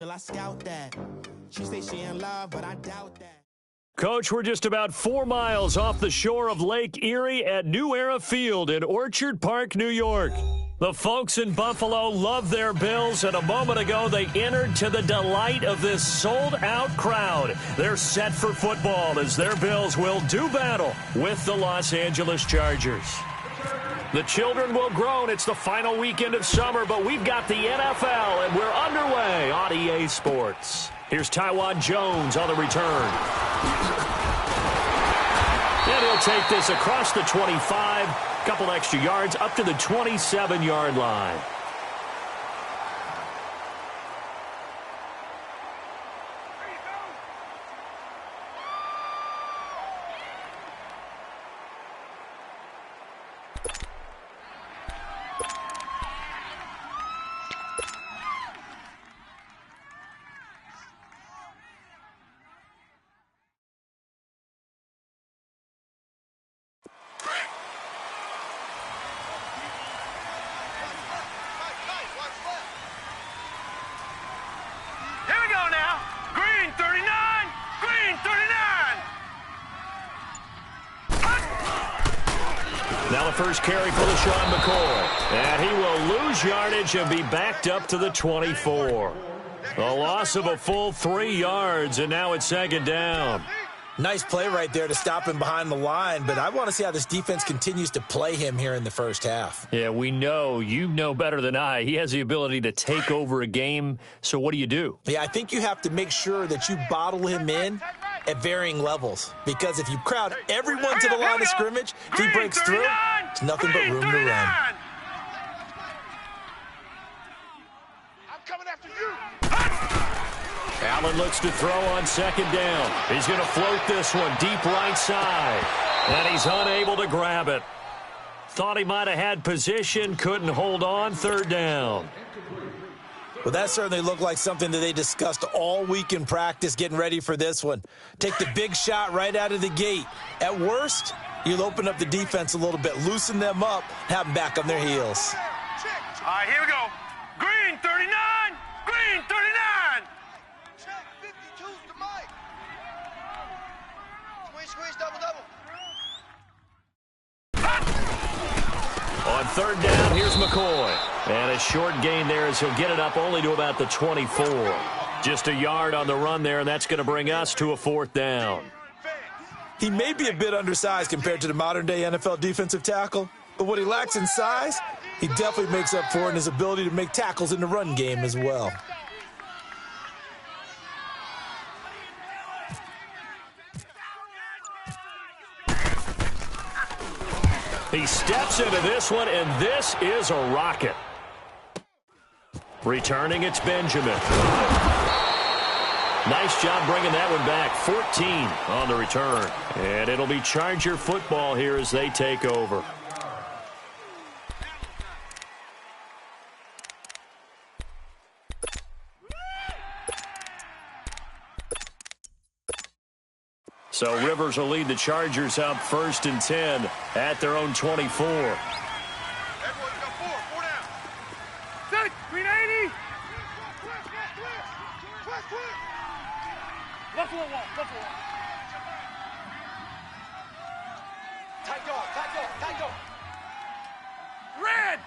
I scout that. She say she in love, but I doubt that. Coach, we're just about 4 miles off the shore of Lake Erie at New Era Field in Orchard Park, New York. The folks in Buffalo love their Bills, and a moment ago they entered to the delight of this sold-out crowd. They're set for football as their Bills will do battle with the Los Angeles Chargers. The children will groan. It's the final weekend of summer, but we've got the NFL, and we're underway on EA Sports. Here's Taiwan Jones on the return. And he'll take this across the 25, couple extra yards, up to the 27-yard line. Now the first carry for LeSean McCoy. And he will lose yardage and be backed up to the 24. A loss of a full 3 yards, and now it's second down. Nice play right there to stop him behind the line, but I want to see how this defense continues to play him here in the first half. Yeah, we know. You know better than I. He has the ability to take over a game, so what do you do? Yeah, I think you have to make sure that you bottle him in at varying levels, because if you crowd everyone to the line of scrimmage, if he breaks through, it's nothing but room to run. I'm coming after you. Allen looks to throw on second down. He's going to float this one deep right side, and he's unable to grab it. Thought he might have had position, couldn't hold on, third down. Well, that certainly looked like something that they discussed all week in practice getting ready for this one. Take the big shot right out of the gate. At worst, you'll open up the defense a little bit, loosen them up, have them back on their heels. All right, here we go. Green 39, green 39. Check 52's the mic. Squeeze, double. On third down, here's McCoy. And a short gain there as he'll get it up only to about the 24. Just a yard on the run there, and that's going to bring us to a fourth down. He may be a bit undersized compared to the modern-day NFL defensive tackle, but what he lacks in size, he definitely makes up for in his ability to make tackles in the run game as well. He steps into this one, and this is a rocket. Returning, it's Benjamin. Nice job bringing that one back. 14 on the return. And it'll be Charger football here as they take over. So Rivers will lead the Chargers up 1st and 10 at their own 24. Everyone got four down. Set, green 80. Quick. Buffalo wall. Tight dog. Red.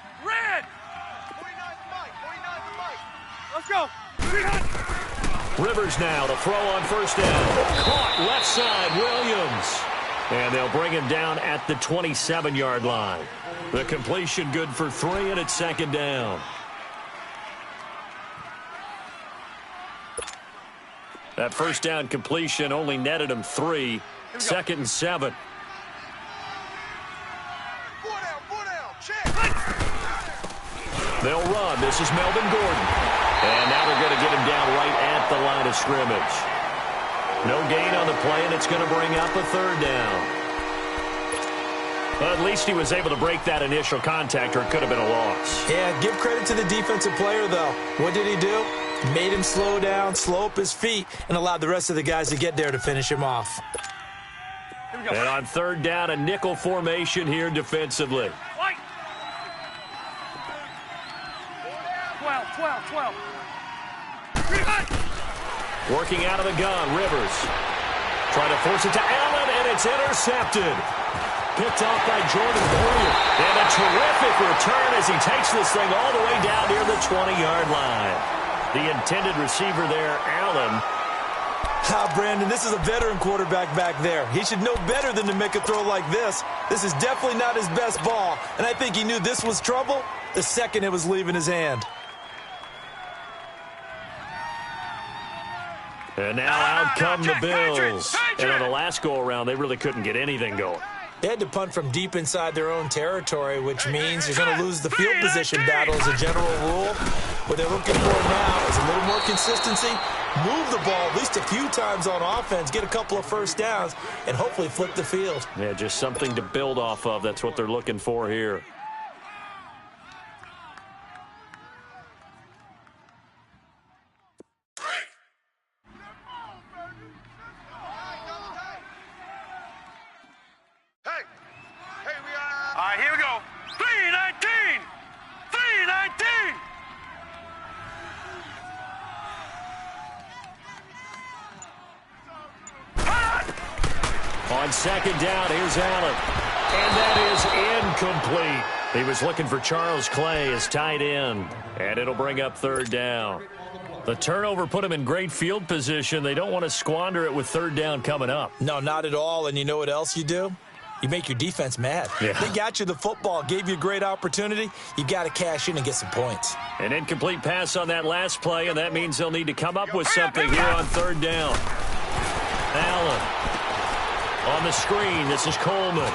49 the mic. Let's go. 300. Rivers now to throw on first down. Caught left side, Williams. And they'll bring him down at the 27-yard line. The completion good for 3, and it's second down. That first down completion only netted him 3. 2nd and 7. 4 down. Check. They'll run. This is Melvin Gordon. And now they're going to get him down right at the line of scrimmage. No gain on the play, and it's going to bring up a third down. Well, at least he was able to break that initial contact, or it could have been a loss. Yeah, give credit to the defensive player, though. What did he do? Made him slow down, slow up his feet, and allowed the rest of the guys to get there to finish him off. And on third down, a nickel formation here defensively. 12. 300. Working out of the gun, Rivers. Trying to force it to Allen, and it's intercepted. Picked off by Jordan Poyer. And a terrific return as he takes this thing all the way down near the 20-yard line. The intended receiver there, Allen. Brandon, this is a veteran quarterback back there. He should know better than to make a throw like this. This is definitely not his best ball, and I think he knew this was trouble the second it was leaving his hand. And now out come the Bills. And on the last go-around, they really couldn't get anything going. They had to punt from deep inside their own territory, which means you're going to lose the field position battle as a general rule. What they're looking for now is a little more consistency, move the ball at least a few times on offense, get a couple of first downs, and hopefully flip the field. Yeah, just something to build off of. That's what they're looking for here. All right, here we go. 319! 319! On second down, here's Allen. And that is incomplete. He was looking for Charles Clay as tight end. And it'll bring up third down. The turnover put him in great field position. They don't want to squander it with third down coming up. No, not at all. And you know what else you do? You make your defense mad. Yeah. They got you the football, gave you a great opportunity. You got to cash in and get some points. An incomplete pass on that last play, and that means they'll need to come up with something here on third down. Allen on the screen. This is Coleman.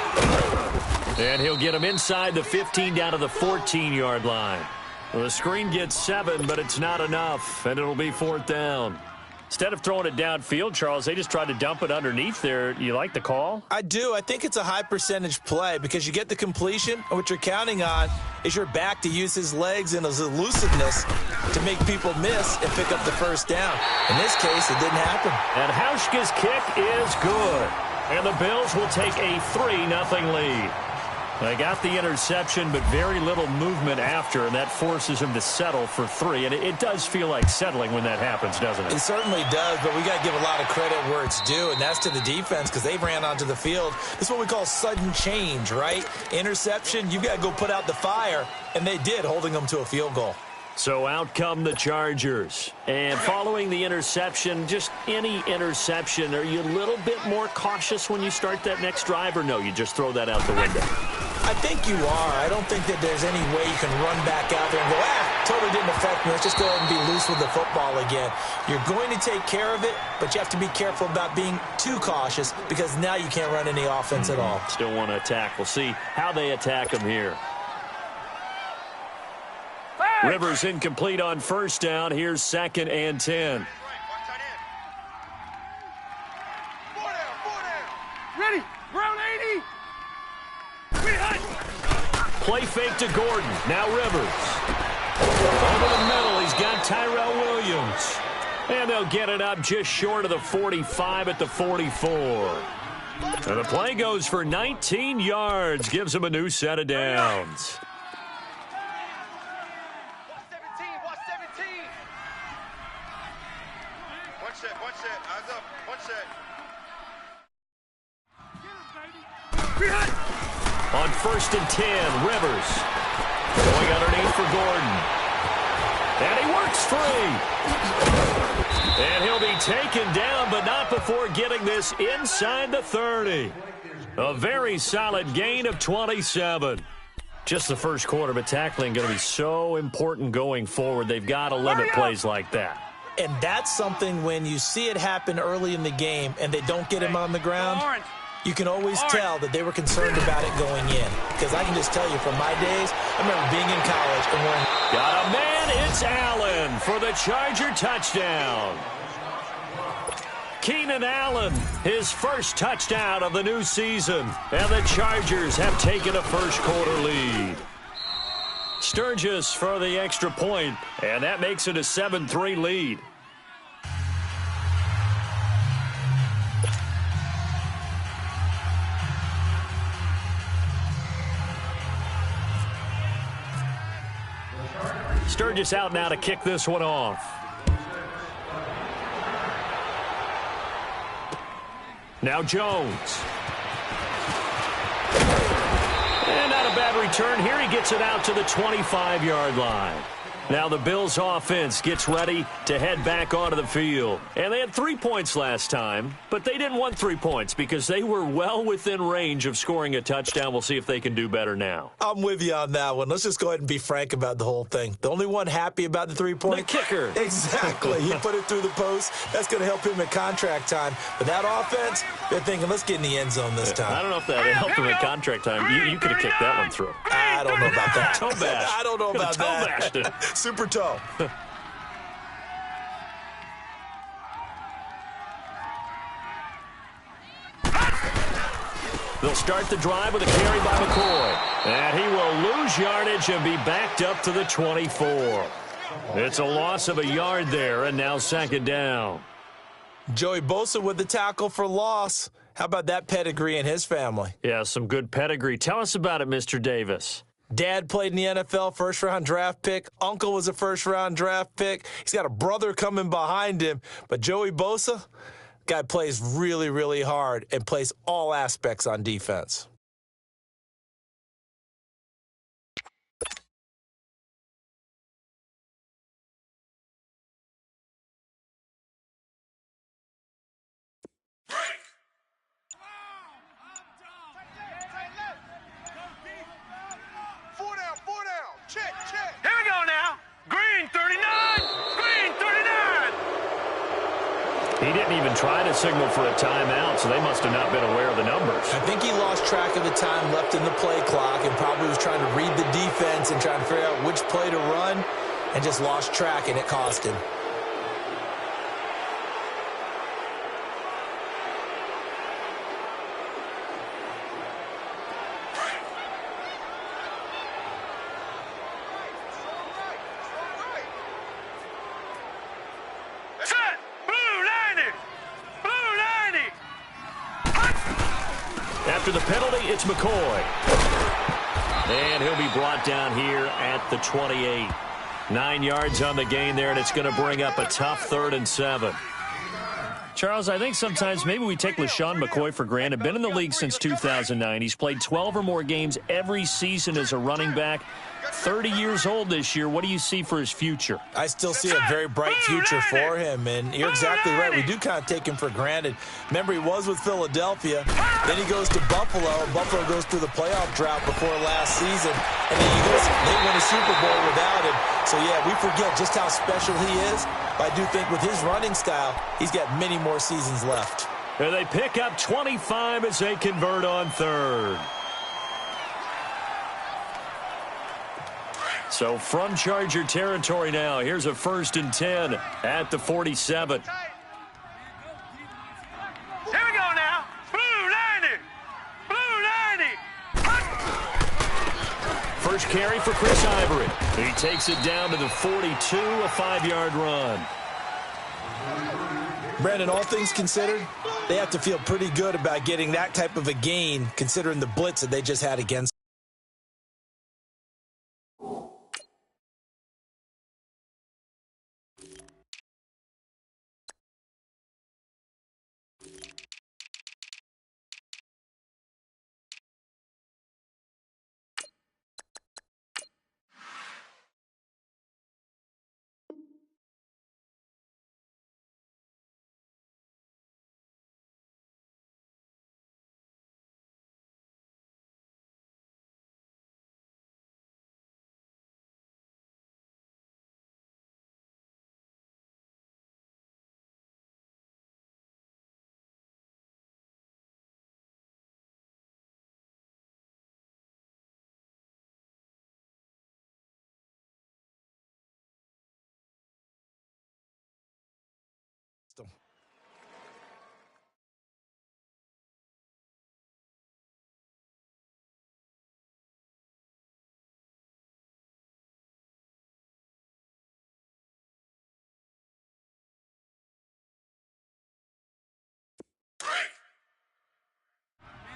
And he'll get him inside the 15 down to the 14-yard line. Well, the screen gets 7, but it's not enough, and it'll be fourth down. Instead of throwing it downfield, Charles, they just tried to dump it underneath there. You like the call? I do. I think it's a high percentage play because you get the completion, and what you're counting on is your back to use his legs and his elusiveness to make people miss and pick up the first down. In this case, it didn't happen. And Hauschka's kick is good. And the Bills will take a 3-0 lead. They got the interception, but very little movement after, and that forces him to settle for 3. And it does feel like settling when that happens, doesn't it? It certainly does, but we got to give a lot of credit where it's due, and that's to the defense because they ran onto the field. This is what we call sudden change, right? Interception, you got to go put out the fire, and they did, holding them to a field goal. So out come the Chargers. And following the interception, just any interception, are you a little bit more cautious when you start that next drive, or no, you just throw that out the window? I think you are. I don't think that there's any way you can run back out there and go, totally didn't affect me. Let's just go ahead and be loose with the football again. You're going to take care of it, but you have to be careful about being too cautious because now you can't run any offense at all. Still want to attack. We'll see how they attack them here. Rivers incomplete on first down. Here's 2nd and 10. Ready? Brown 80. Play fake to Gordon. Now Rivers. Over the middle, he's got Tyrell Williams. And they'll get it up just short of the 45 at the 44. And the play goes for 19 yards. Gives him a new set of downs. One set, eyes up, one set. On 1st and 10, Rivers going underneath for Gordon. And he works free. And he'll be taken down, but not before getting this inside the 30. A very solid gain of 27. Just the first quarter, but tackling going to be so important going forward. They've got to limit plays like that. And that's something when you see it happen early in the game and they don't get him on the ground, you can always tell that they were concerned about it going in. Because I can just tell you from my days, I remember being in college and wearing... Got a man, it's Allen for the Charger touchdown. Keenan Allen, his first touchdown of the new season. And the Chargers have taken a first quarter lead. Sturgis for the extra point, and that makes it a 7-3 lead. Sturgis out now to kick this one off. Now Jones. And not a bad return here. He gets it out to the 25-yard line. Now the Bills offense gets ready to head back onto the field. And they had 3 points last time, but they didn't want 3 points because they were well within range of scoring a touchdown. We'll see if they can do better now. I'm with you on that one. Let's just go ahead and be frank about the whole thing. The only one happy about the 3-point? The kicker. Exactly. He put it through the post. That's going to help him at contract time. But that offense, they're thinking, let's get in the end zone this time. I don't know if that helped him at contract time. You could have kicked that one through. I don't know about that. Toe bash. I don't know about toe that. Bashed it. Super toe. They'll start the drive with a carry by McCoy. And he will lose yardage and be backed up to the 24. It's a loss of a yard there, and now second down. Joey Bosa with the tackle for loss. How about that pedigree in his family? Yeah, some good pedigree. Tell us about it, Mr. Davis. Dad played in the NFL, first-round draft pick. Uncle was a first-round draft pick. He's got a brother coming behind him. But Joey Bosa, guy plays really, really hard and plays all aspects on defense. Here we go now. Green 39. Green 39. He didn't even try to signal for a timeout, so they must have not been aware of the numbers. I think he lost track of the time left in the play clock and probably was trying to read the defense and trying to figure out which play to run and just lost track, and it cost him. Set. Blue 90. Blue 90. After the penalty, it's McCoy. And he'll be brought down here at the 28. 9 yards on the gain there, and it's going to bring up a tough 3rd and 7. Charles, I think sometimes maybe we take LeSean McCoy for granted. Been in the league since 2009. He's played 12 or more games every season as a running back. 30 years old this year. What do you see for his future? I still see a very bright future for him, and you're exactly right. We do kind of take him for granted. Remember, he was with Philadelphia. Then he goes to Buffalo, and Buffalo goes through the playoff drought before last season. And the Eagles, they win a Super Bowl without him. So, yeah, we forget just how special he is. But I do think with his running style, he's got many more seasons left. And they pick up 25 as they convert on 3rd. So from Charger territory now, here's a 1st and 10 at the 47. Here we go now. Blue 90. Blue 90. First carry for Chris Ivory. He takes it down to the 42, a 5-yard run. Brandon, all things considered, they have to feel pretty good about getting that type of a gain, considering the blitz that they just had against.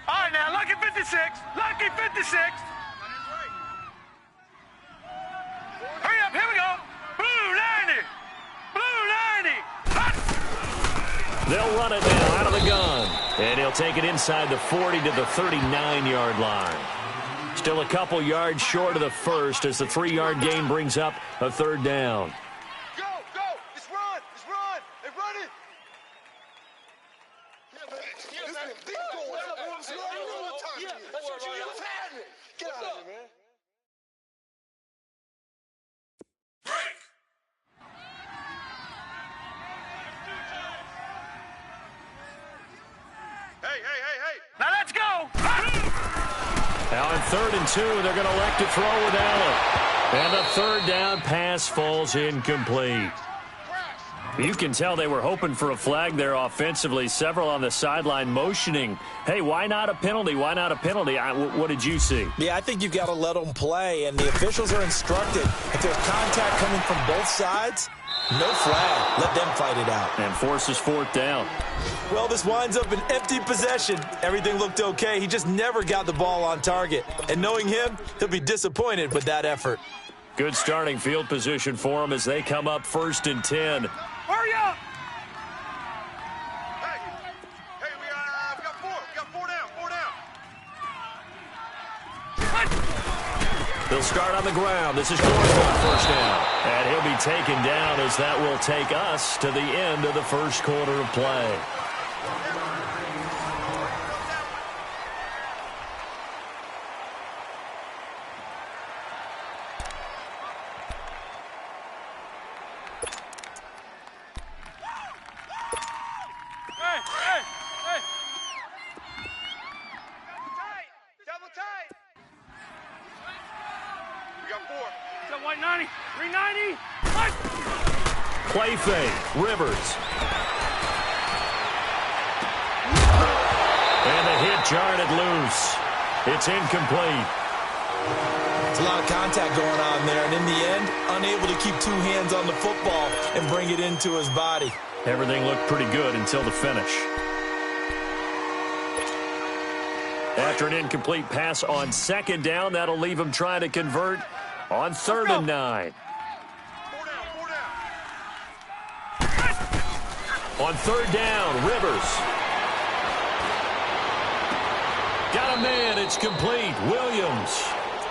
All right, now, lucky 56. Lucky 56. Hurry up, here we go. Blue 90. Blue 90. They'll run it now out of the gun. And he'll take it inside the 40 to the 39-yard line. Still a couple yards short of the first as the 3-yard gain brings up a third down. Go, go. Let's run. Let's run. Hey, run it. Get out of here, man. Hey. Now let's go. Now on 3rd and 2, they're going to elect to throw with Allen. And the third down pass falls incomplete. You can tell they were hoping for a flag there offensively. Several on the sideline motioning, hey, why not a penalty? Why not a penalty? What did you see? Yeah, I think you've got to let them play, and the officials are instructed. If there's contact coming from both sides, no flag. Let them fight it out. And forces 4th down. Well, this winds up an empty possession. Everything looked okay. He just never got the ball on target. And knowing him, he'll be disappointed with that effort. Good starting field position for him as they come up 1st and 10. Hurry up! Hey, we got 4. We got 4 down. They'll start on the ground. This is Gordon on 1st down. And he'll be taken down as that will take us to the end of the first quarter of play. Hey! Double tight! We got 4. Is that white 90? 390? What? Play fake. Rivers. And the hit jarred it loose. It's incomplete. There's a lot of contact going on there, and in the end, unable to keep 2 hands on the football and bring it into his body. Everything looked pretty good until the finish. After an incomplete pass on 2nd down, that'll leave him trying to convert on 3rd and 9. 4 down. On 3rd down, Rivers. Got a man, it's complete. Williams.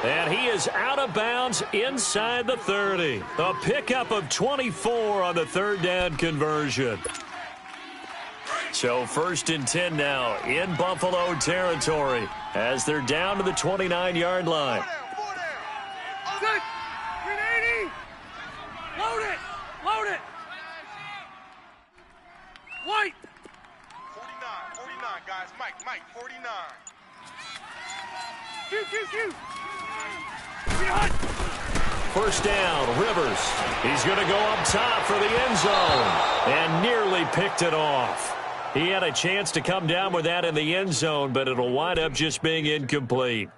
And he is out of bounds inside the 30. A pickup of 24 on the 3rd down conversion. So 1st and 10 now in Buffalo territory as they're down to the 29-yard line. 4 down. Good. 380. Load it. White. 49, guys. Mike, 49. Q. 1st down, Rivers. He's going to go up top for the end zone and nearly picked it off. He had a chance to come down with that in the end zone, but it'll wind up just being incomplete.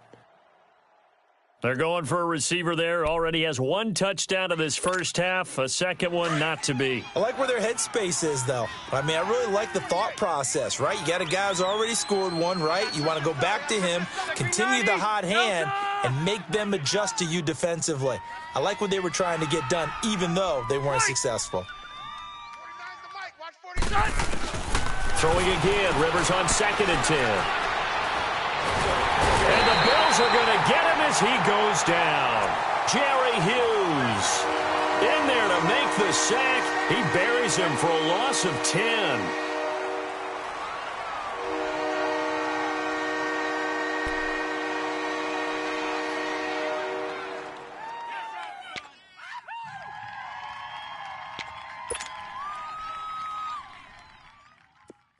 They're going for a receiver there. Already has 1 touchdown in this first half. A second one not to be. I like where their headspace is, though. I mean, I really like the thought process, right? You got a guy who's already scored 1, right? You want to go back to him, continue the hot hand, and make them adjust to you defensively. I like what they were trying to get done, even though they weren't successful. 49's the mic. Watch 40. Throwing again. Rivers on 2nd and 10. And the Bills are going to get him as he goes down. Jerry Hughes in there to make the sack. He buries him for a loss of 10.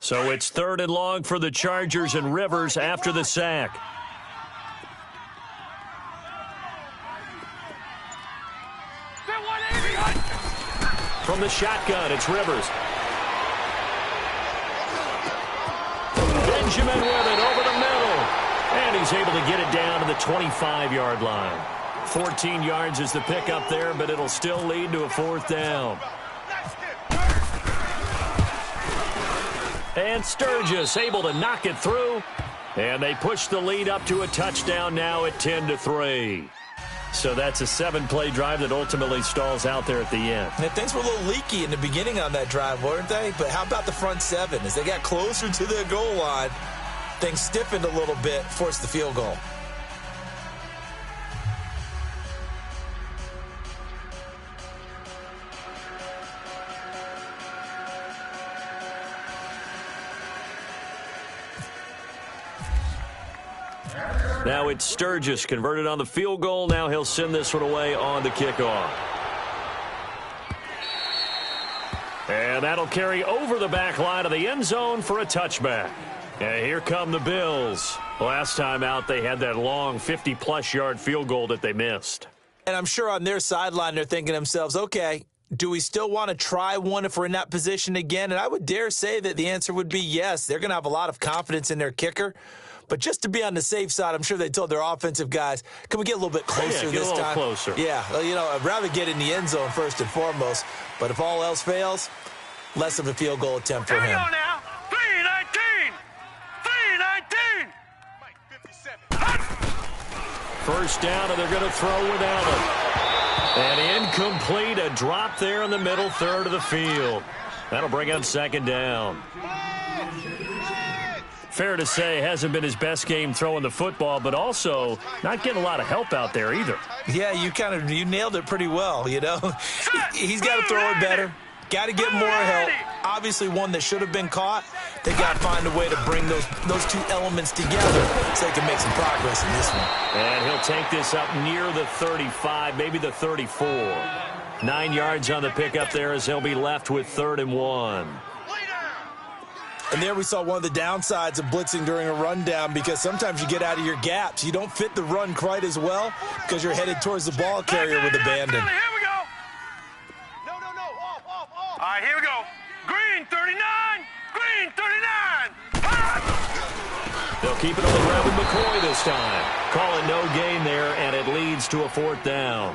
So it's 3rd and long for the Chargers and Rivers after the sack. From the shotgun, it's Rivers. Benjamin with it over the middle. And he's able to get it down to the 25-yard line. 14 yards is the pickup there, but it'll still lead to a 4th down. And Sturgis able to knock it through. And they push the lead up to a touchdown now at 10-3. So that's a 7-play drive that ultimately stalls out there at the end. And things were a little leaky in the beginning on that drive, weren't they? But how about the front 7? As they got closer to the goal line, things stiffened a little bit, forced the field goal. Now it's Sturgis converted on the field goal. Now he'll send this one away on the kickoff. And that'll carry over the back line of the end zone for a touchback. And here come the Bills. Last time out, they had that long 50-plus yard field goal that they missed. And I'm sure on their sideline, they're thinking to themselves, okay, do we still want to try one if we're in that position again? And I would dare say that the answer would be yes. They're going to have a lot of confidence in their kicker. But just to be on the safe side, I'm sure they told their offensive guys, can we get a little bit closer this time? Get a little closer. Yeah, well, you know, I'd rather get in the end zone first and foremost. But if all else fails, less of a field goal attempt for him. Here we go now. 3-19. 3-19. First down, and they're going to throw without him. And incomplete, a drop there in the middle third of the field. That'll bring up second down. Fair to say, hasn't been his best game throwing the football, but also not getting a lot of help out there either. Yeah, you nailed it pretty well, you know. He's got to throw it better. Got to get more help. Obviously one that should have been caught. They got to find a way to bring those two elements together so they can make some progress in this one. And he'll take this up near the 35, maybe the 34. 9 yards on the pickup there as they'll be left with 3rd and 1. And there we saw one of the downsides of blitzing during a rundown, because sometimes you get out of your gaps. You don't fit the run quite as well because you're headed towards the ball carrier with abandon. Here we go. No. Off. All right, here we go. Green 39. Green 39. They'll keep it on the ground with McCoy this time. Calling no gain there, and it leads to a 4th down.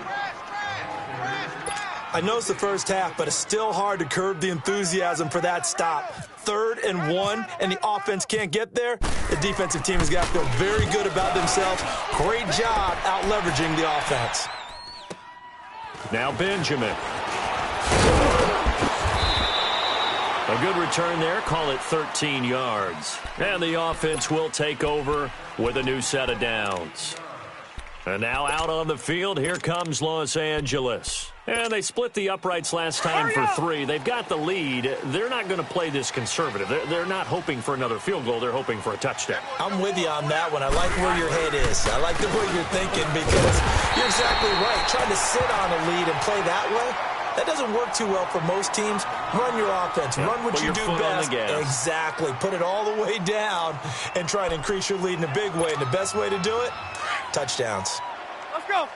I know it's the first half, but it's still hard to curb the enthusiasm for that stop. 3rd and 1, and the offense can't get there. The defensive team has got to feel very good about themselves. Great job out-leveraging the offense. Now Benjamin. A good return there. Call it 13 yards. And the offense will take over with a new set of downs. And now out on the field, here comes Los Angeles. And they split the uprights last time for 3. They've got the lead. They're not going to play this conservative. They're not hoping for another field goal. They're hoping for a touchdown. I'm with you on that one. I like where your head is. I like the way you're thinking, because you're exactly right. Trying to sit on a lead and play that way, that doesn't work too well for most teams. Run your offense. Run what you do best. Exactly. Put it all the way down and try to increase your lead in a big way. And the best way to do it, touchdowns. Let's go.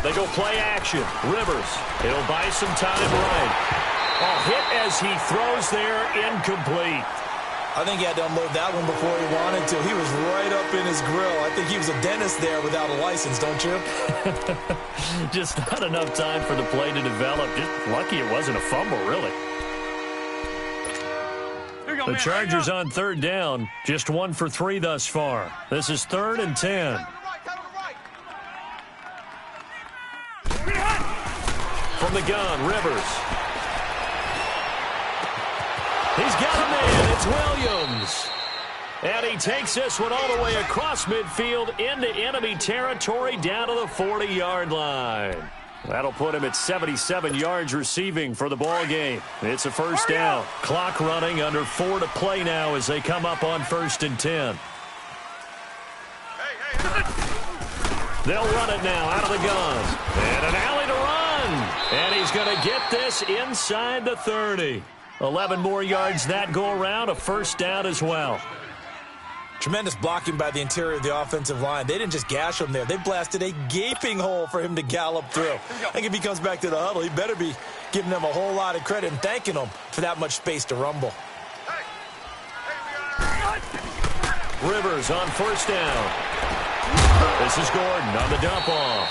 They go play action. Rivers. He'll buy some time right. Hit as he throws there, incomplete. I think he had to unload that one before he wanted to. He was right up in his grill. I think he was a dentist there without a license, don't you? Just not enough time for the play to develop. Just lucky it wasn't a fumble, really. The Chargers on 3rd down. Just 1 for 3 thus far. This is 3rd and 10. From the gun, Rivers. He's got a man. It's Williams. And he takes this one all the way across midfield into enemy territory down to the 40-yard line. That'll put him at 77 yards receiving for the ball game. It's a first down. Clock running, under 4 to play now as they come up on 1st and 10. They'll run it now out of the gun. And an alley to run. And he's going to get this inside the 30. 11 more yards that go around, a first down as well. Tremendous blocking by the interior of the offensive line. They didn't just gash him there. They blasted a gaping hole for him to gallop through. I think if he comes back to the huddle, he better be giving them a whole lot of credit and thanking them for that much space to rumble. Rivers on first down. This is Gordon on the dump off.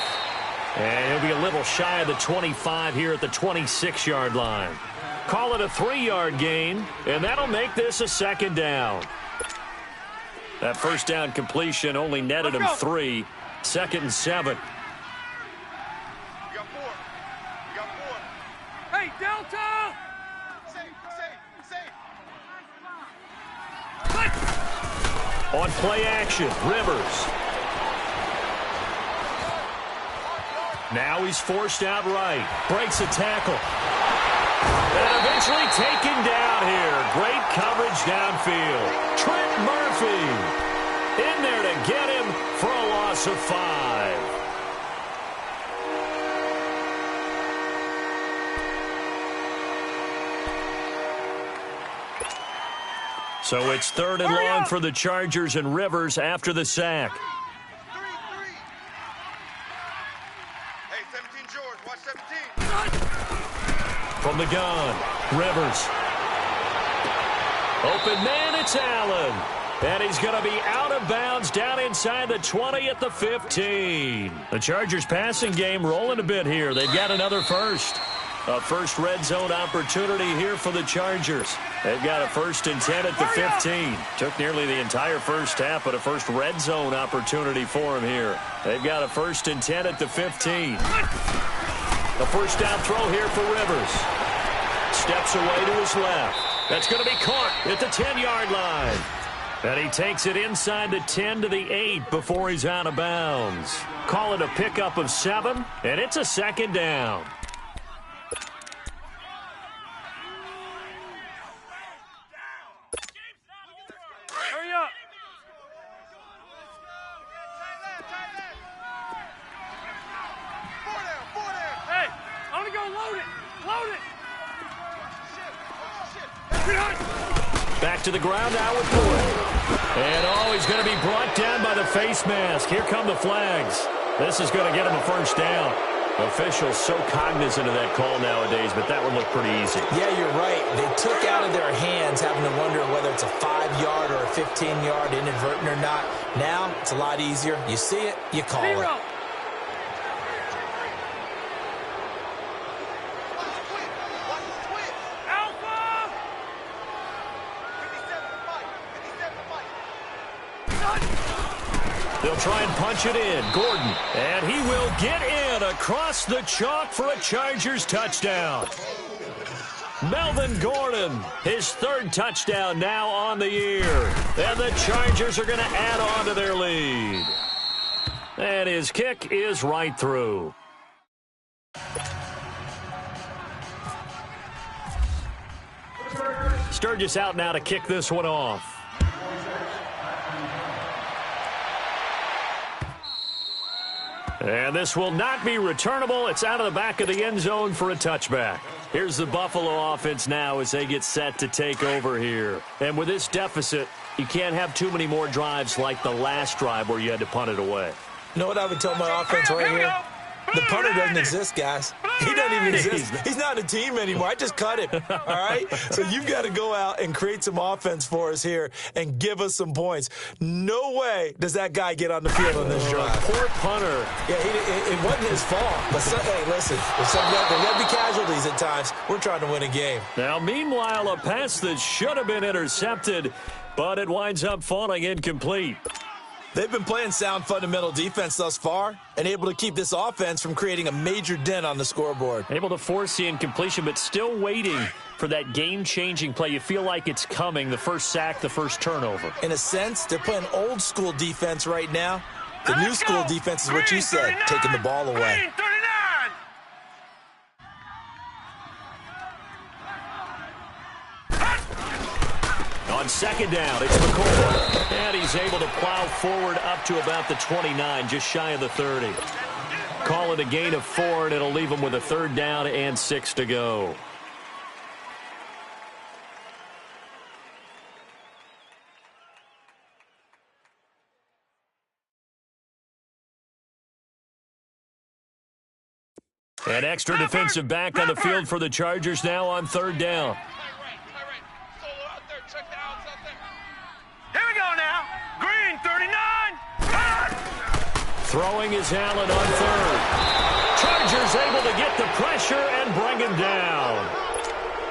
And he'll be a little shy of the 25 here at the 26-yard line. Call it a 3-yard gain, and that'll make this a second down. That first down completion only netted him 3. 2nd and 7. You got 4. You got 4. Hey, Delta! Safe. On play action, Rivers. Now he's forced out right. Breaks a tackle. And eventually taken down here. Great coverage downfield. Trent Murphy in there to get him for a loss of 5. So it's 3rd and long for the Chargers, and Rivers after the sack. 3. Hey, 17 George, watch 17. From the gun, Rivers. Open man, it's Allen. And he's going to be out of bounds down inside the 20 at the 15. The Chargers passing game rolling a bit here. They've got another first. A first red zone opportunity here for the Chargers. They've got a 1st and 10 at the 15. Took nearly the entire first half, but a first red zone opportunity for him here. They've got a 1st and 10 at the 15. A first down throw here for Rivers. Steps away to his left. That's going to be caught at the 10-yard line. And he takes it inside the 10 to the 8 before he's out of bounds. Call it a pickup of 7, and it's a 2nd down. Hurry up. Four down. Hey, I'm going to go load it. Load it. Back to the ground now with Boyd. And he's going to be brought down by the face mask. Here come the flags. This is going to get him a first down. Officials so cognizant of that call nowadays, but that would look pretty easy. Yeah, you're right. They took out of their hands having to wonder whether it's a 5-yard or a 15-yard inadvertent or not. Now, it's a lot easier. You see it, you call it. They'll try and punch it in. Gordon. And he will get in across the chalk for a Chargers touchdown. Melvin Gordon, his 3rd touchdown now on the year. And the Chargers are going to add on to their lead. And his kick is right through. Sturgis out now to kick this one off. And this will not be returnable. It's out of the back of the end zone for a touchback. Here's the Buffalo offense now as they get set to take over here. And with this deficit, you can't have too many more drives like the last drive where you had to punt it away. You know what I would tell my offense right here? The punter doesn't exist, guys. He doesn't even exist. He's not a team anymore. I just cut him, all right? So you've got to go out and create some offense for us here and give us some points. No way does that guy get on the field on this drive. Poor punter. Yeah, it wasn't his fault. But, hey, listen, there's got to be casualties at times. We're trying to win a game. Now, meanwhile, a pass that should have been intercepted, but it winds up falling incomplete. They've been playing sound fundamental defense thus far and able to keep this offense from creating a major dent on the scoreboard. Able to force the incompletion, but still waiting for that game-changing play. You feel like it's coming, the first sack, the first turnover. In a sense, they're playing old-school defense right now. The new school defense is what you said, taking the ball away. On 2nd down, it's McCoy. And he's able to plow forward up to about the 29, just shy of the 30. Call it a gain of 4, and it'll leave him with a 3rd down and 6 to go. An extra defensive back on the field for the Chargers now on 3rd down. Throwing is Allen on 3rd. Chargers able to get the pressure and bring him down.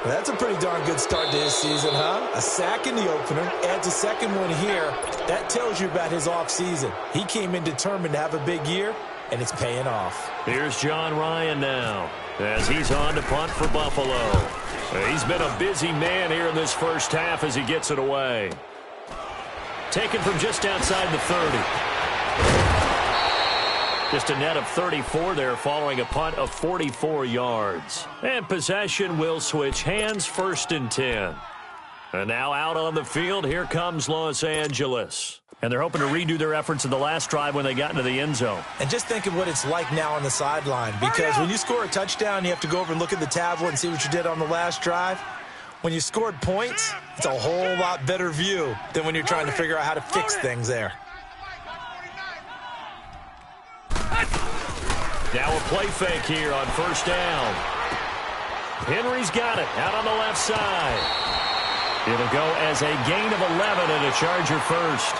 Well, that's a pretty darn good start to his season, huh? A sack in the opener, adds a second one here. That tells you about his offseason. He came in determined to have a big year, and it's paying off. Here's John Ryan now as he's on to punt for Buffalo. He's been a busy man here in this first half as he gets it away. Taken from just outside the 30. Just a net of 34 there following a punt of 44 yards. And possession will switch hands, 1st and 10. And now out on the field, here comes Los Angeles. And they're hoping to redo their efforts in the last drive when they got into the end zone. And just think of what it's like now on the sideline, because when you score a touchdown, you have to go over and look at the tablet and see what you did on the last drive. When you scored points, it's a whole lot better view than when you're trying to figure out how to fix things there. Now a play fake here on 1st down. Henry's got it out on the left side. It'll go as a gain of 11 and a Charger first.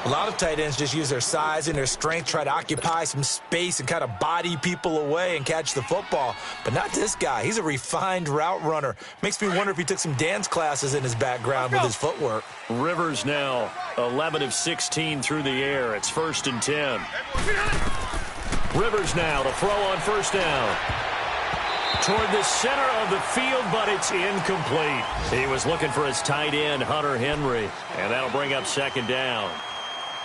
A lot of tight ends just use their size and their strength, try to occupy some space and kind of body people away and catch the football. But not this guy. He's a refined route runner. Makes me wonder if he took some dance classes in his background with his footwork. Rivers now 11 of 16 through the air. It's 1st and 10. Rivers now to throw on 1st down. Toward the center of the field, but it's incomplete. He was looking for his tight end, Hunter Henry, and that'll bring up 2nd down.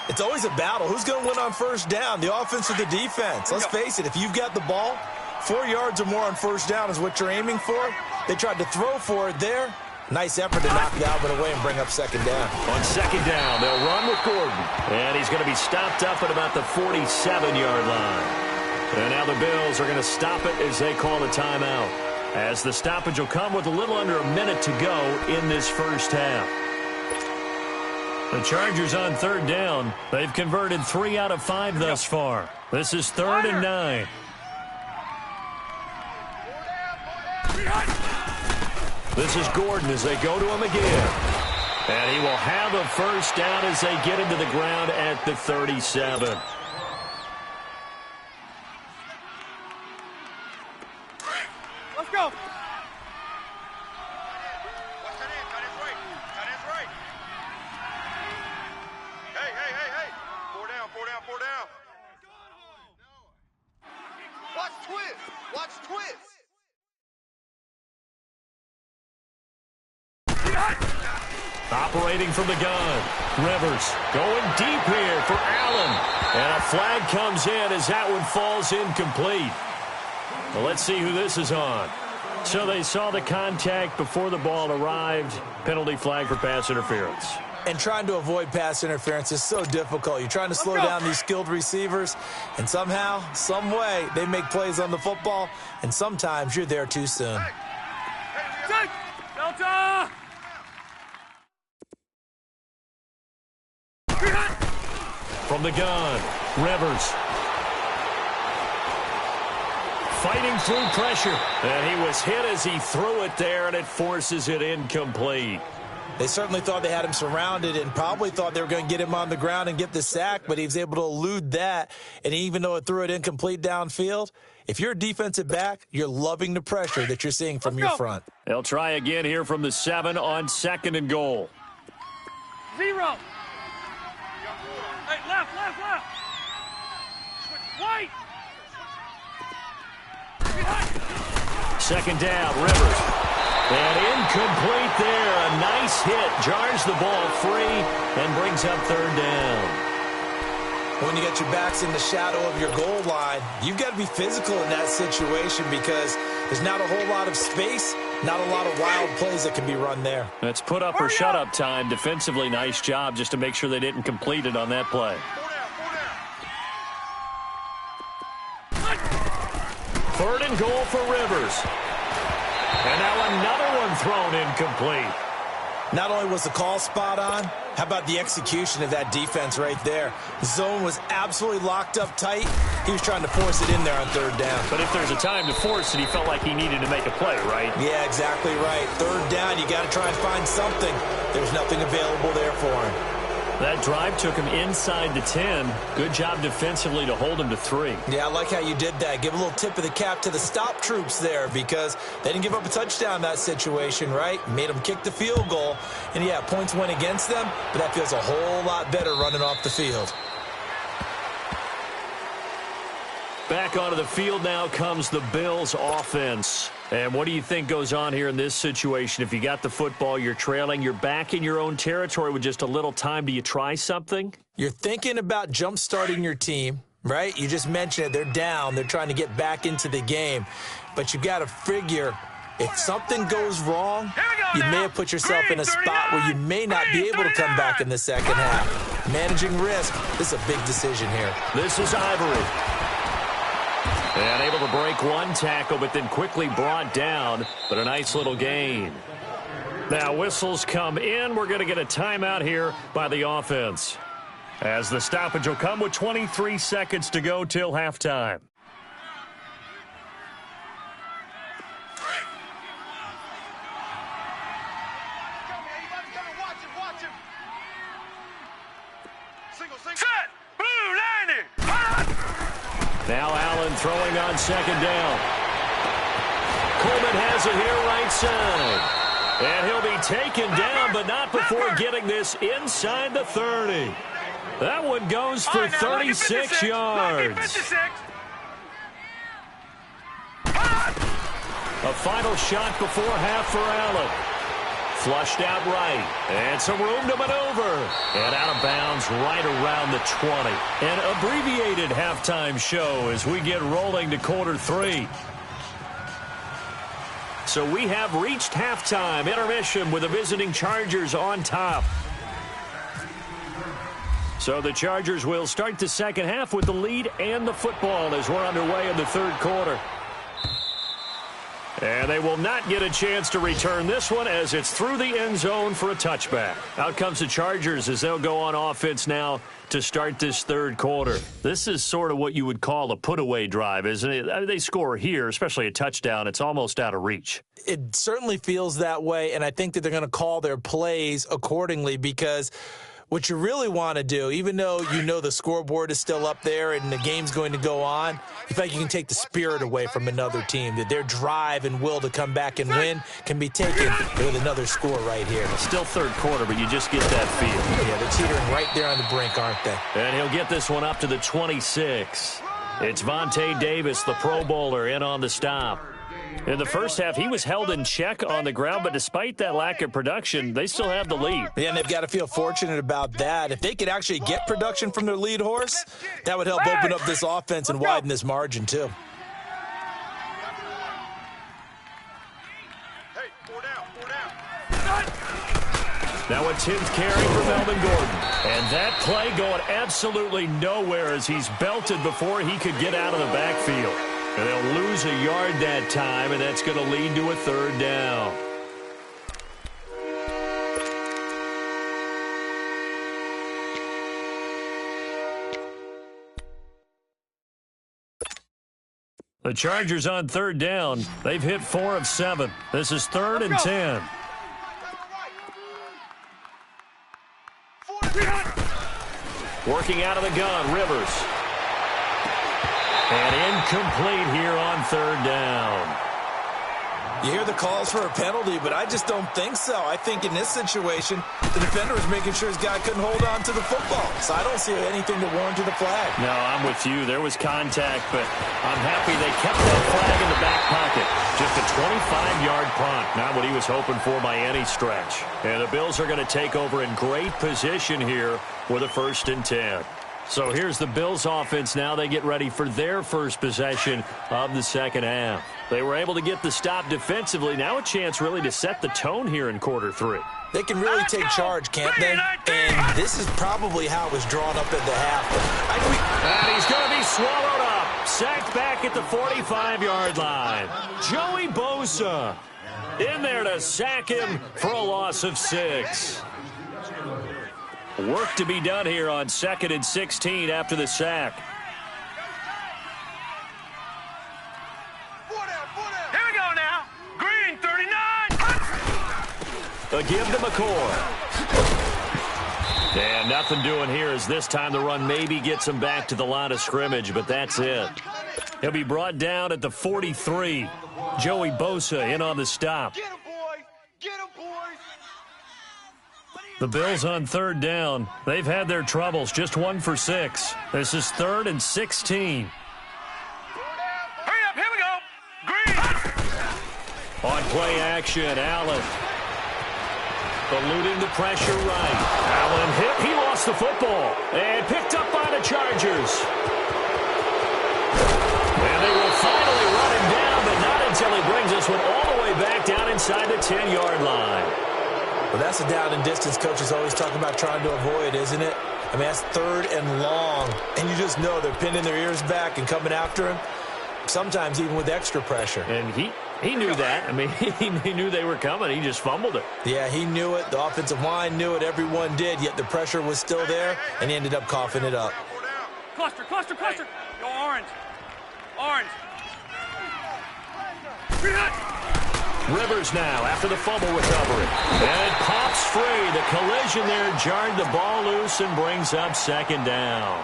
It's always a battle. Who's going to win on 1st down, the offense or the defense? Let's face it, if you've got the ball, 4 yards or more on 1st down is what you're aiming for. They tried to throw for it there. Nice effort to knock Dalvin away and bring up 2nd down. On 2nd down, they'll run with Gordon. And he's going to be stopped up at about the 47-yard line. And now the Bills are going to stop it as they call a timeout. As the stoppage will come with a little under a minute to go in this first half. The Chargers on 3rd down. They've converted 3 out of 5 thus far. This is 3rd and 9. This is Gordon as they go to him again. And he will have a 1st down as they get into the ground at the 37. Let's go. Watch that in. Tight end's right. Tight end's right. Hey. 4 down. Watch twist. Operating from the gun. Rivers going deep here for Allen. And a flag comes in as that one falls incomplete. Well, let's see who this is on. So they saw the contact before the ball arrived. Penalty flag for pass interference. And trying to avoid pass interference is so difficult. You're trying to slow down these skilled receivers, and somehow, some way, they make plays on the football, and sometimes you're there too soon. Delta! From the gun, Rivers. Fighting through pressure. And he was hit as he threw it there, and it forces it incomplete. They certainly thought they had him surrounded and probably thought they were going to get him on the ground and get the sack, but he was able to elude that. And even though it threw it incomplete downfield, if you're a defensive back, you're loving the pressure that you're seeing from your front. They'll try again here from the 7 on 2nd and goal. 0. Hey, left. Right. 2nd down, Rivers. And incomplete there. A nice hit. Jars the ball free and brings up 3rd down. When you get your backs in the shadow of your goal line, you've got to be physical in that situation because there's not a whole lot of space, not a lot of wild plays that can be run there. That's put up or shut up time. Defensively, nice job just to make sure they didn't complete it on that play. 3rd and goal for Rivers. And now another one thrown incomplete. Not only was the call spot on, how about the execution of that defense right there? The zone was absolutely locked up tight. He was trying to force it in there on 3rd down. But if there's a time to force it, he felt like he needed to make a play, right? Yeah, exactly right. 3rd down, you got to try and find something. There's nothing available there for him. That drive took him inside the 10. Good job defensively to hold him to 3. Yeah, I like how you did that. Give a little tip of the cap to the stop troops there because they didn't give up a touchdown in that situation, right? Made them kick the field goal. And, yeah, points went against them, but that feels a whole lot better running off the field. Back onto the field now comes the Bills offense. And what do you think goes on here in this situation? If you got the football, you're trailing, you're back in your own territory with just a little time. Do you try something? You're thinking about jump-starting your team, right? You just mentioned it. They're down. They're trying to get back into the game. But you got to figure if something goes wrong, you may have put yourself in a spot where you may not be able to come back in the second half. Managing risk, this is a big decision here. This is Ivory. And able to break one tackle, but then quickly brought down. But a nice little gain. Now whistles come in. We're going to get a timeout here by the offense, as the stoppage will come with 23 seconds to go till halftime. Set! Blue 90! Now Allen throwing on second down. Coleman has it here right side. And he'll be taken down, but not before getting this inside the 30. That one goes for 36 yards. A final shot before half for Allen. Flushed out right, and some room to maneuver. And out of bounds right around the 20. An abbreviated halftime show as we get rolling to quarter 3. So we have reached halftime, intermission with the visiting Chargers on top. So the Chargers will start the second half with the lead and the football as we're underway in the third quarter. And they will not get a chance to return this one as it's through the end zone for a touchback. Out comes the Chargers as they'll go on offense now to start this third quarter. This is sort of what you would call a put-away drive, isn't it? I mean, they score here, especially a touchdown. It's almost out of reach. It certainly feels that way, and I think that they're going to call their plays accordingly because what you really want to do, even though you know the scoreboard is still up there and the game's going to go on, you feel like you can take the spirit away from another team, that their drive and will to come back and win can be taken with another score right here. Still third quarter, but you just get that feel. Yeah, they're teetering right there on the brink, aren't they? And he'll get this one up to the 26. It's Vontae Davis, the Pro Bowler, in on the stop. In the first half, he was held in check on the ground, but despite that lack of production, they still have the lead. Yeah, and they've got to feel fortunate about that. If they could actually get production from their lead horse, that would help open up this offense and widen this margin, too. Hey, 4 down, 4 down. Now a 10th carry for Melvin Gordon. And that play going absolutely nowhere as he's belted before he could get out of the backfield. And they'll lose a yard that time, and that's going to lead to a third down. The Chargers on third down. They've hit 4 of 7. This is 3rd and 10. Working out of the gun, Rivers. And incomplete here on third down. You hear the calls for a penalty, but I just don't think so. I think in this situation, the defender was making sure his guy couldn't hold on to the football. So I don't see anything to warrant to the flag. No, I'm with you. There was contact, but I'm happy they kept that flag in the back pocket. Just a 25-yard punt. Not what he was hoping for by any stretch. And the Bills are going to take over in great position here with a 1st and 10. So here's the Bills offense now. They get ready for their first possession of the second half. They were able to get the stop defensively. Now a chance really to set the tone here in quarter 3. They can really take charge, can't they? And this is probably how it was drawn up at the half. And he's going to be swallowed up. Sacked back at the 45-yard line. Joey Bosa in there to sack him for a loss of 6. Work to be done here on 2nd and 16 after the sack. Here we go now. Green 39. A give to McCoy. And nothing doing here as this time the run maybe gets him back to the line of scrimmage, but that's it. He'll be brought down at the 43. Joey Bosa in on the stop. Get him, boys! Get him, boys! The Bills on third down. They've had their troubles, just 1 for 6. This is 3rd and 16. Hurry up, here we go! Green! On play action, Allen. Eluding the pressure right. Allen hit. He lost the football. And picked up by the Chargers. And they will finally run him down, but not until he brings this one all the way back down inside the 10-yard line. Well, that's a down and distance coaches always talk about trying to avoid, isn't it? I mean, that's 3rd and long. And you just know they're pinning their ears back and coming after him, sometimes even with extra pressure. And he knew that. I mean, he knew they were coming. He just fumbled it. Yeah, he knew it. The offensive line knew it. Everyone did, yet the pressure was still there, and he ended up coughing it up. Cluster, cluster, cluster! Go orange! Orange! Rivers now after the fumble recovery. And it pops free. The collision there jarred the ball loose and brings up 2nd down.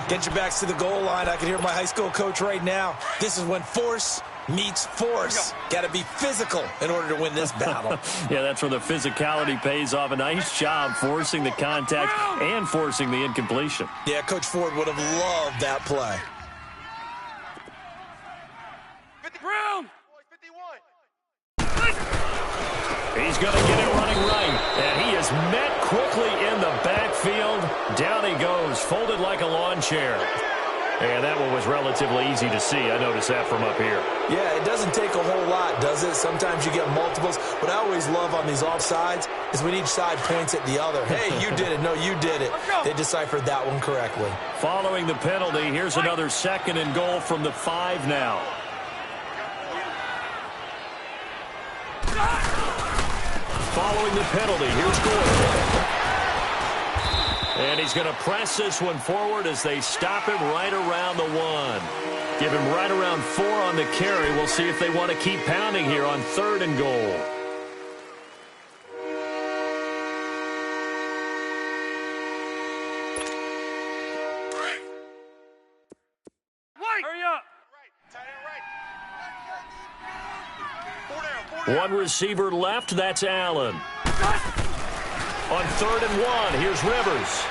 Get your backs to the goal line. I can hear my high school coach right now. This is when force meets force. Got to be physical in order to win this battle. Yeah, that's where the physicality pays off. A nice job forcing the contact and forcing the incompletion. Yeah, Coach Ford would have loved that play. Brown! 51! He's going to get it running right. And he is met quickly in the backfield. Down he goes, folded like a lawn chair. And that one was relatively easy to see. I noticed that from up here. Yeah, it doesn't take a whole lot, does it? Sometimes you get multiples. What I always love on these offsides is when each side points at the other. Hey, you did it. No, you did it. They deciphered that one correctly. Following the penalty, here's another 2nd and goal from the 5 now. Following the penalty, here's Gordon. And he's going to press this one forward as they stop him right around the 1. Give him right around 4 on the carry. We'll see if they want to keep pounding here on 3rd and goal. Hurry up! One receiver left, that's Allen. On 3rd and 1, here's Rivers.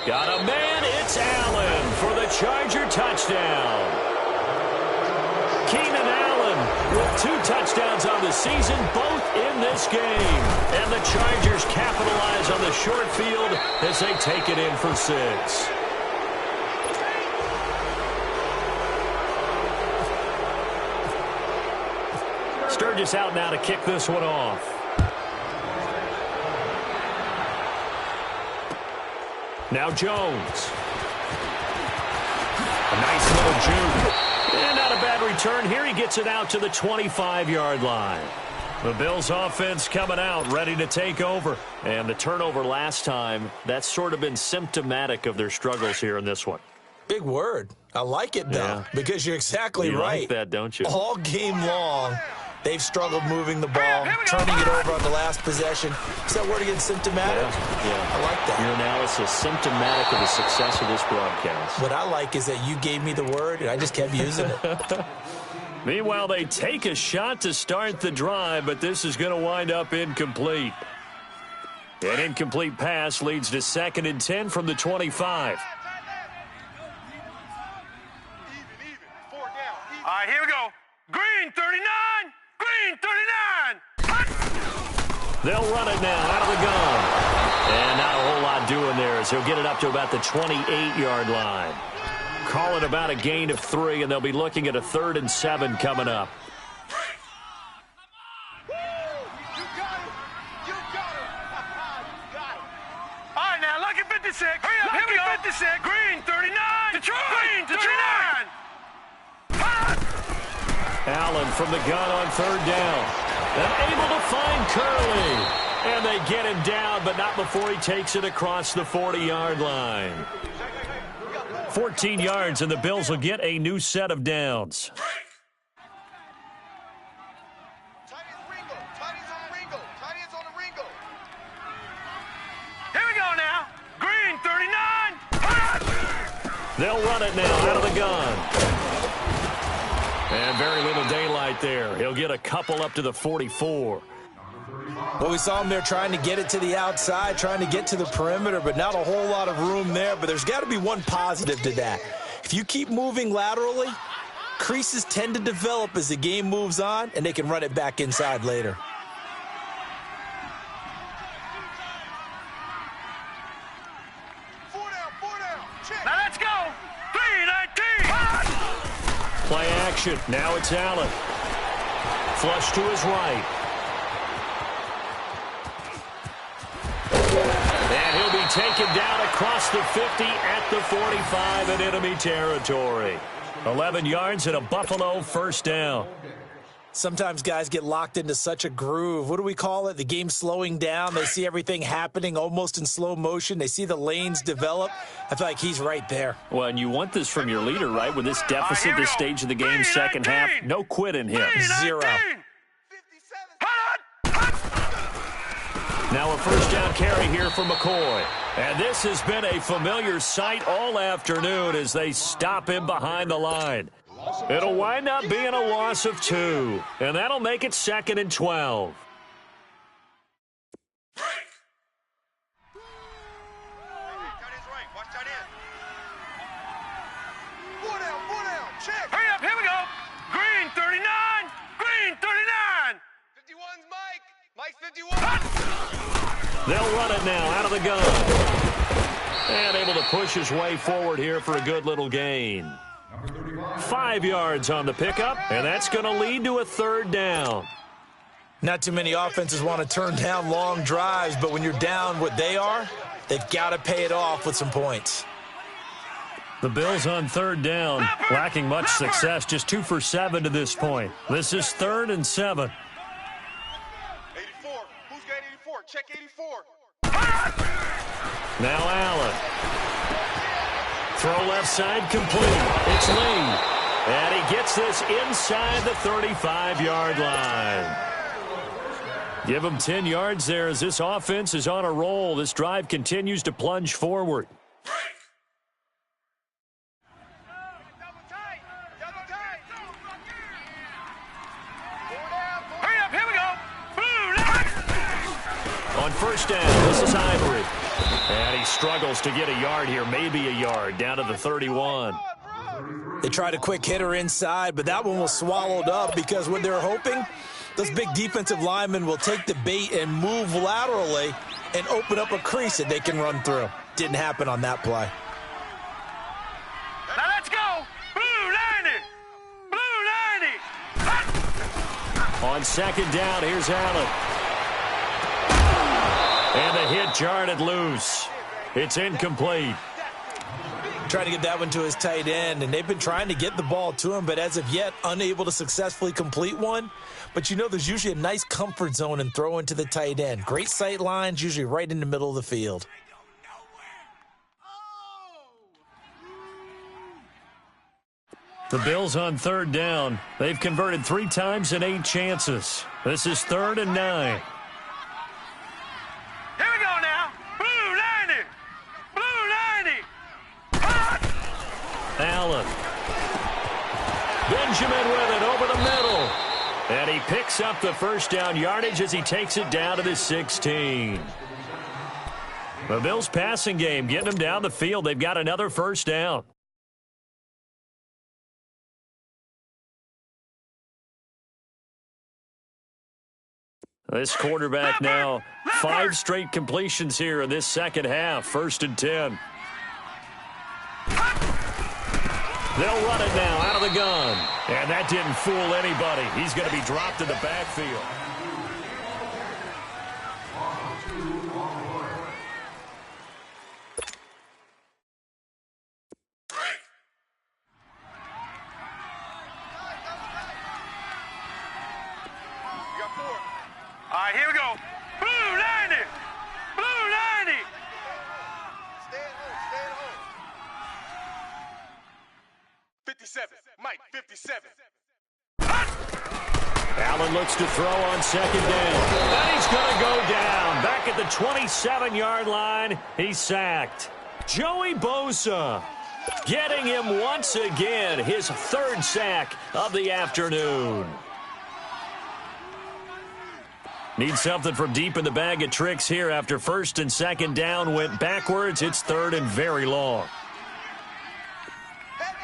Got a man, it's Allen for the Charger touchdown. Keenan Allen with 2 touchdowns on the season, both in this game. And the Chargers capitalize on the short field as they take it in for 6. Sturgis out now to kick this one off. Now Jones. A nice little juke. And not a bad return here. He gets it out to the 25-yard line. The Bills offense coming out, ready to take over. And the turnover last time, that's sort of been symptomatic of their struggles here in this one. Big word. I like it, though, because you're exactly right. You like that, don't you? All game long, they've struggled moving the ball, turning it over on the last possession. Is that word again, symptomatic? Yeah. I like that. Your analysis, symptomatic of the success of this broadcast. What I like is that you gave me the word, and I just kept using it. Meanwhile, they take a shot to start the drive, but this is going to wind up incomplete. An incomplete pass leads to 2nd and 10 from the 25. All right, here we go. Green 39! Green 39! They'll run it now out of the gun. And not a whole lot doing there as he'll get it up to about the 28-yard line. Call it about a gain of 3, and they'll be looking at a 3rd and 7 coming up. All right, now, lucky 56. Hurry up, here we go. 56. Green 39. Detroit. Green 39. Allen from the gun on 3rd down. And able to find Curley. And they get him down, but not before he takes it across the 40-yard line. 14 yards, and the Bills will get a new set of downs. They'll run it now out of the gun. And very little daylight there. He'll get a couple up to the 44. Well, we saw him there trying to get it to the outside, trying to get to the perimeter, but not a whole lot of room there. But there's got to be one positive to that. If you keep moving laterally, creases tend to develop as the game moves on, and they can run it back inside later. Now let's go. 3-19. Play action. Now it's Allen. Flush to his right. And he'll be taken down across the 50 at the 45 in enemy territory. 11 yards and a Buffalo first down. Sometimes guys get locked into such a groove. What do we call it? The game slowing down. They see everything happening almost in slow motion. They see the lanes develop. I feel like he's right there. Well, and you want this from your leader, right? With this deficit, this stage of the game, second half, no quit in him. 0. Now a first down carry here for McCoy. And this has been a familiar sight all afternoon as they stop him behind the line. It'll wind up being a loss of 2, and that'll make it 2nd and 12. Hurry up, here we go. Green 39, green 39. 51's Mike. Mike's 51. They'll run it now out of the gun. And able to push his way forward here for a good little gain. 5 yards on the pickup, and that's going to lead to a third down. Not too many offenses want to turn down long drives, but when you're down what they are, they've got to pay it off with some points. The Bills on third down, lacking much success, just 2 for 7 to this point. This is 3rd and 7. 84. Who's got 84? Check 84. Now Allen. Throw left side complete. It's Lee. And he gets this inside the 35-yard line. Give him 10 yards there as this offense is on a roll. This drive continues to plunge forward. Hurry up, here we go. On first down, this is Ivory. And he struggles to get a yard here, maybe a yard, down to the 31. They tried a quick hitter inside, but that one was swallowed up because what they're hoping, those big defensive linemen will take the bait and move laterally and open up a crease that they can run through. Didn't happen on that play. Now let's go. Blue 90. Blue 90. On second down, here's Allen. And the hit jarred it loose. It's incomplete. Trying to get that one to his tight end, and they've been trying to get the ball to him, but as of yet, unable to successfully complete one. But you know there's usually a nice comfort zone in throwing to the tight end. Great sight lines, usually right in the middle of the field. The Bills on third down. They've converted 3 times in 8 chances. This is 3rd and 9. Here we go now. Blue 90. Blue 90. Allen. Benjamin with it over the middle. And he picks up the first down yardage as he takes it down to the 16. The Bills passing game getting them down the field. They've got another first down. This quarterback now, 5 straight completions here in this second half. 1st and 10. They'll run it now out of the gun. And that didn't fool anybody. He's going to be dropped in the backfield. You got 4. All right, here we go. Blue 90. Blue 90. Stay at home. Stay at home. 57. Mike, 57. Allen looks to throw on second down. And he's going to go down. Back at the 27-yard line, he's sacked. Joey Bosa. Getting him once again, his third sack of the afternoon. Need something from deep in the bag of tricks here after first and second down went backwards. It's third and very long.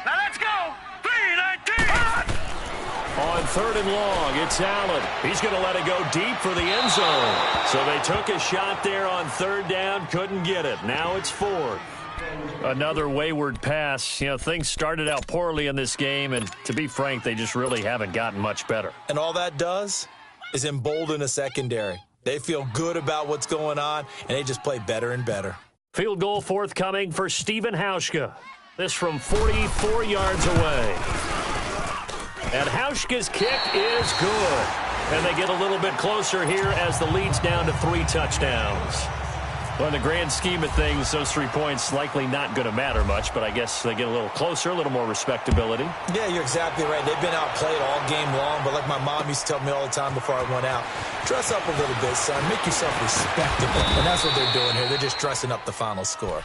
Now let's go. 3-19. On third and long, it's Allen. He's going to let it go deep for the end zone. So they took a shot there on third down, couldn't get it. Now it's fourth. Another wayward pass. You know, things started out poorly in this game, and to be frank, they just really haven't gotten much better. And all that does is embolden a secondary. They feel good about what's going on, and they just play better and better. Field goal forthcoming for Stephen Hauschka. This from 44 yards away. And Hauschka's kick is good. And they get a little bit closer here as the lead's down to 3 touchdowns. Well, in the grand scheme of things, those 3 points likely not going to matter much, but I guess they get a little closer, a little more respectability. Yeah, you're exactly right. They've been outplayed all game long, but like my mom used to tell me all the time before I went out, dress up a little bit, son. Make yourself respectable. And that's what they're doing here. They're just dressing up the final score.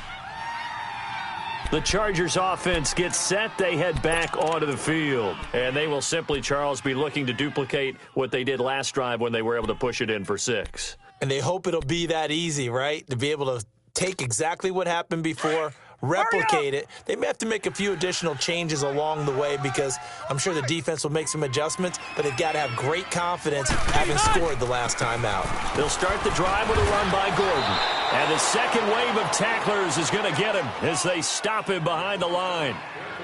The Chargers offense gets set. They head back onto the field. And they will simply, Charles, be looking to duplicate what they did last drive when they were able to push it in for 6. And they hope it'll be that easy, right? To be able to take exactly what happened before, replicate it. They may have to make a few additional changes along the way because I'm sure the defense will make some adjustments, but they've got to have great confidence having scored the last time out. They'll start the drive with a run by Gordon. And the second wave of tacklers is going to get him as they stop him behind the line.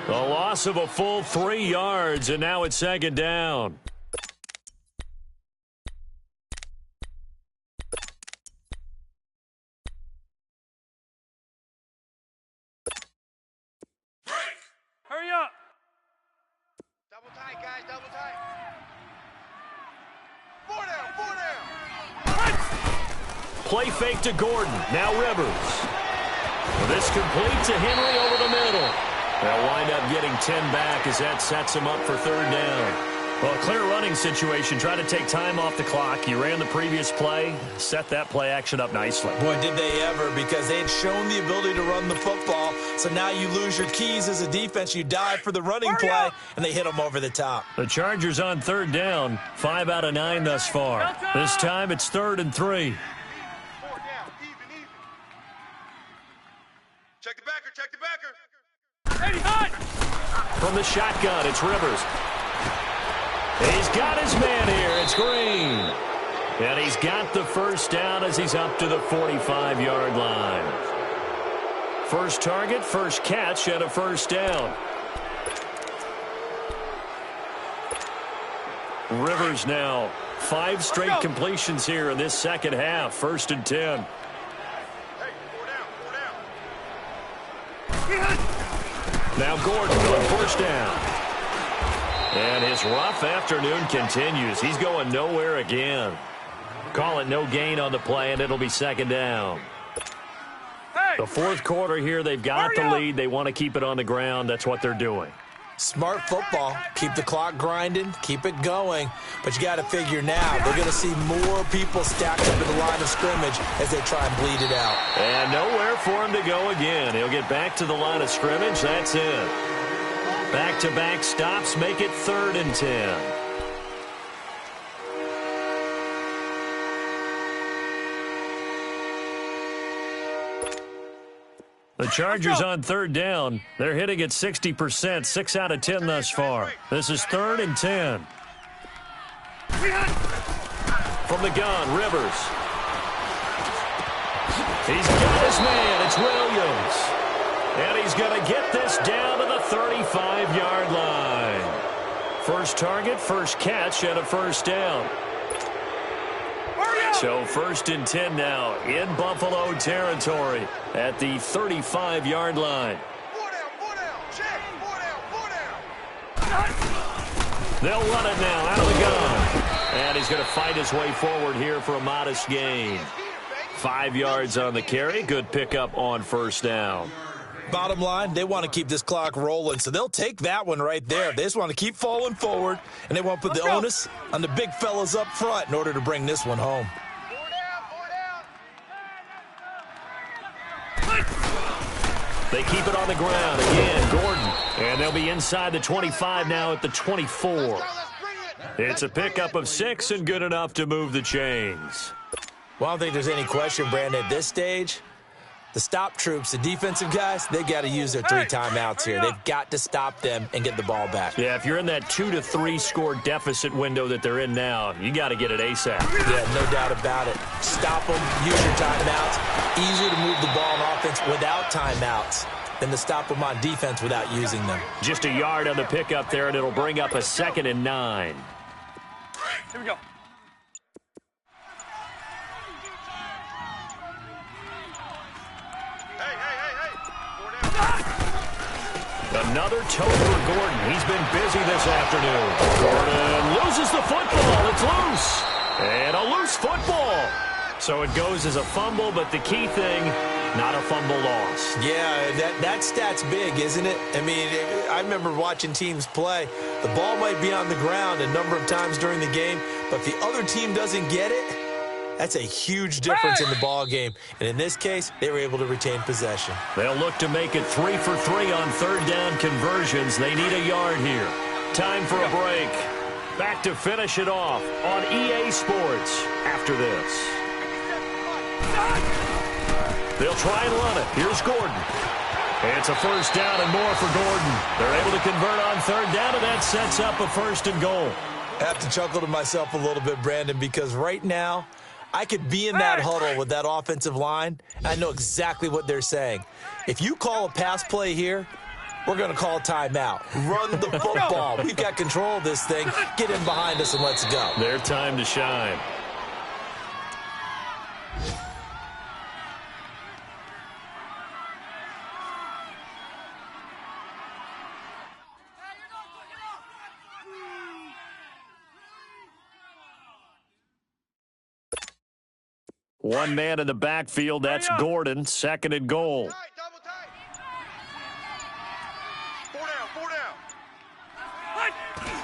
A loss of a full 3 yards, and now it's second down. Hurry up. Double tight, guys, double tight. 4 down, 4 down. Play fake to Gordon. Now Rivers. This complete to Henry over the middle. They'll wind up getting 10 back as that sets him up for third down. Well, a clear running situation. Try to take time off the clock. You ran the previous play. Set that play action up nicely. Boy, did they ever, because they had shown the ability to run the football. So now you lose your keys as a defense. You dive for the running play, and they hit them over the top. The Chargers on third down. 5 out of 9 thus far. This time it's 3rd and 3. 4 down, even. Check the backer, check the backer. From the shotgun, it's Rivers. He's got his man here. It's Green. And he's got the first down as he's up to the 45-yard line. First target, first catch, and a first down. Rivers now. 5 straight completions here in this second half. 1st and 10. Hey, 4 down. Now Gordon on first down. And his rough afternoon continues. He's going nowhere again. Call it no gain on the play, and it'll be second down. The fourth quarter here, they've got the lead. They want to keep it on the ground. That's what they're doing. Smart football. Keep the clock grinding. Keep it going. But you got to figure now, they're going to see more people stacked up in the line of scrimmage as they try and bleed it out. And nowhere for him to go again. He'll get back to the line of scrimmage. That's it. Back-to-back stops make it 3rd and 10. The Chargers on third down. They're hitting at 60%, 6 out of 10 thus far. This is 3rd and 10. From the gun, Rivers. He's got his man. It's Williams. And he's going to get this down to the 35-yard line. First target, first catch, and a first down. So 1st and 10 now in Buffalo territory at the 35-yard line. 4 down, check, 4 down. They'll run it now out of the gun. And he's going to fight his way forward here for a modest gain. 5 yards on the carry. Good pickup on first down. Bottom line, they want to keep this clock rolling, so they'll take that one right there. They just want to keep falling forward, and they want to put the onus on the big fellas up front in order to bring this one home. 4 down. They keep it on the ground. Again, Gordon. And they'll be inside the 25 now at the 24. It's a pickup of 6 and good enough to move the chains. Well, I don't think there's any question, Brandon, at this stage. The stop troops, the defensive guys, they got to use their 3 timeouts here. They've got to stop them and get the ball back. Yeah, if you're in that 2 to 3 score deficit window that they're in now, you got to get it ASAP. Yeah, no doubt about it. Stop them, use your timeouts. Easier to move the ball on offense without timeouts than to stop them on defense without using them. Just a yard on the pickup there, and it'll bring up a 2nd and 9. Here we go. Another toe for Gordon. He's been busy this afternoon. Gordon loses the football. It's loose. And a loose football. So it goes as a fumble, but the key thing, not a fumble loss. Yeah, that stat's big, isn't it? I mean, I remember watching teams play. The ball might be on the ground a number of times during the game, but if the other team doesn't get it, that's a huge difference in the ball game. And in this case, they were able to retain possession. They'll look to make it 3 for 3 on 3rd down conversions. They need a yard here. Time for a break. Back to finish it off on EA Sports after this. They'll try and run it. Here's Gordon. It's a 1st down and more for Gordon. They're able to convert on 3rd down, and that sets up a 1st and goal. I have to chuckle to myself a little bit, Brandon, because right now, I could be in that huddle with that offensive line. I know exactly what they're saying. If you call a pass play here, we're going to call a timeout. Run the football. We've got control of this thing. Get in behind us and let's go. Their time to shine. One man in the backfield, that's Gordon, 2nd and goal. Double tight. 4 down.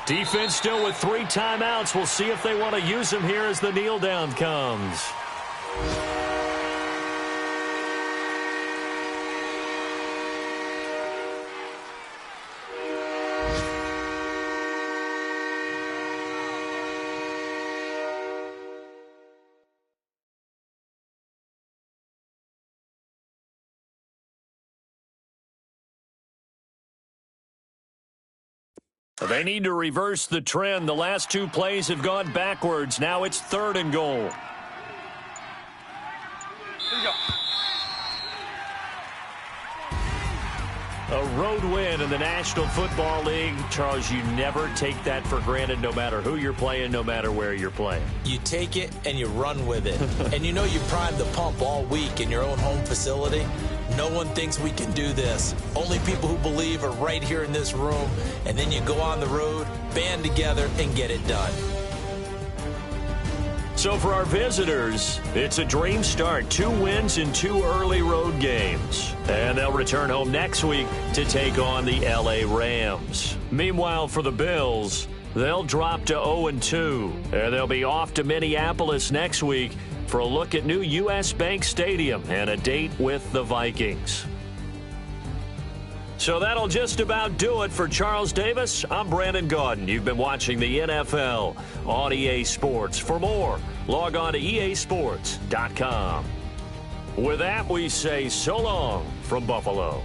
Defense still with 3 timeouts. We'll see if they want to use them here as the kneel down comes. They need to reverse the trend. The last 2 plays have gone backwards. Now it's 3rd and goal. Here we go. A road win in the National Football League. Charles, you never take that for granted no matter who you're playing, no matter where you're playing. You take it and you run with it. And you know you primed the pump all week in your own home facility. No one thinks we can do this. Only people who believe are right here in this room. And then you go on the road, band together, and get it done. So for our visitors, it's a dream start. 2 wins in 2 early road games. And they'll return home next week to take on the LA Rams. Meanwhile, for the Bills, they'll drop to 0-2. And they'll be off to Minneapolis next week for a look at new U.S. Bank Stadium and a date with the Vikings. So that'll just about do it for Charles Davis. I'm Brandon Gaudin. You've been watching the NFL on EA Sports. For more, log on to easports.com. With that, we say so long from Buffalo.